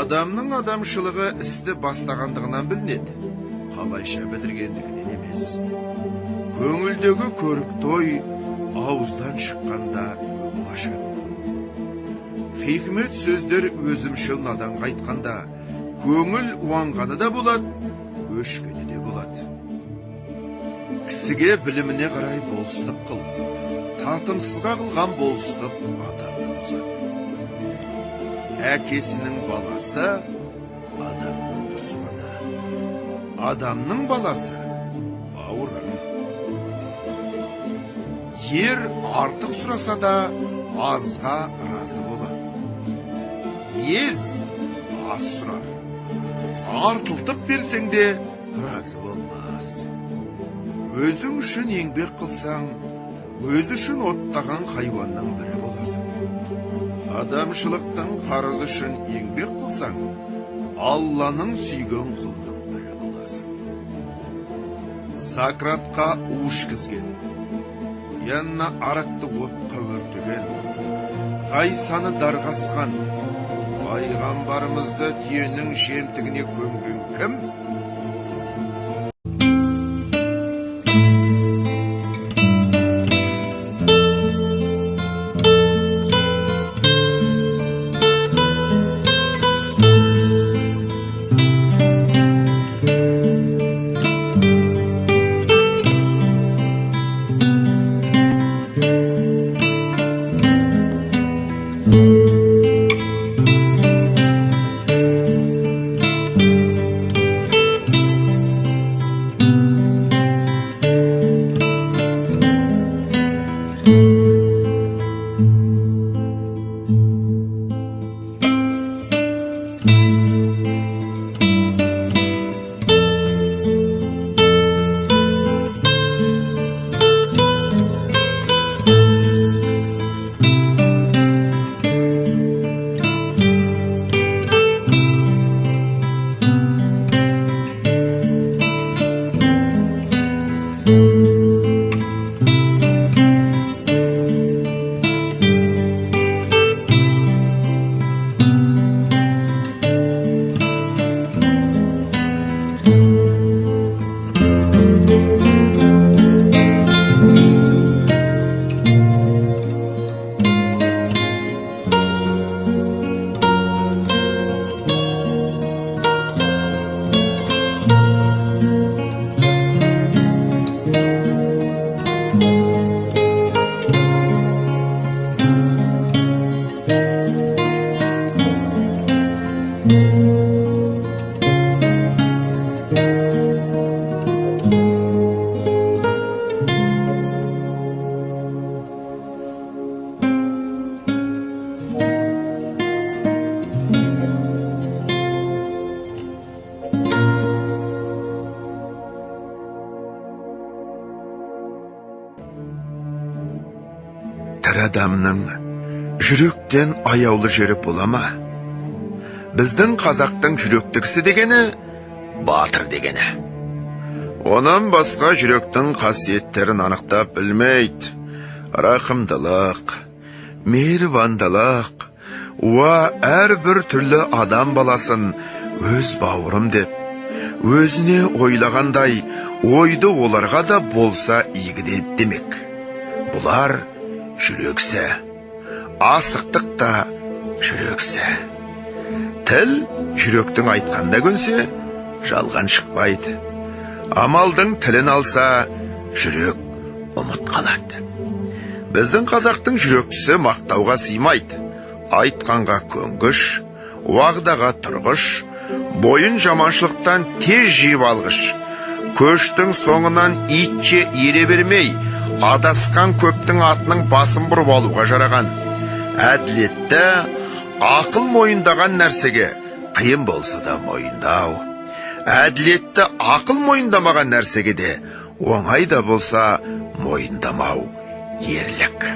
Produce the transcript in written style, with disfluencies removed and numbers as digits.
Адамның адамшылығы істі бастағандығынан білінеді, қалайша бітіргендігінен емес. Көңілдегі көрік той ауыздан шыққанда өңі ашады. Хикмет сөздер өзімшіл надан қайтқанда көңіл уанғаны да болады, өшкені де болады. Кісіге біліміне қарай болыстық қыл, татымсызға қылған болыстық адамды бұзады. Әкесінің баласы адамның дұшпаны, адамның баласы бауыры. Ер артық сұраса да азға разы болады. Ез аз сұрар, артылтып берсең де разы болмас. Өзің үшін еңбек қылсаң, өз үшін оттаған хайуанның бірі боласың. Адамшылықтың қарызы үшін еңбек қылсаң, Алланың сүйген құлының бірі боласың. Сократқа у ішкізген, янна арақты отқа өртеген, Ғайсаны дарғасқан, пайғамбарымызды түйенің жемтігіне көмген кім? Тірі адамның жүректен аяулы жері бола ма? Біздің қазақтың жүректігісі дегені батыр дегені. Онан басқа жүректің қасиеттерін анықтап білмейді. Рақымдылық, мейірбандылық, әрбір түрлі адам баласын өз бауырым деп, өзіне ойлағандай ойды оларға да болса игіде демек. Бұлар жүрексі, асықтық та жүрексі. Тіл жүректің айтқанда көнсе, жалған шықпайды. Амалдың тілін алса, жүрек ұмыт қалады. Біздің қазақтың жүректісі мақтауға сыймайды. Айтқанға көнгіш, уағдаға тұрғыш, бойын жаманшылықтан тез жиып алғыш. Көштің соңынан итше ере бермей, адасқан көптің атының басын бұрып алуға жараған. Әділетті, ақыл мойындаған нәрсеге қиын болса да мойындау. Әділетті ақыл мойындамаған нәрсеге де оңай да болса мойындамау ерлік.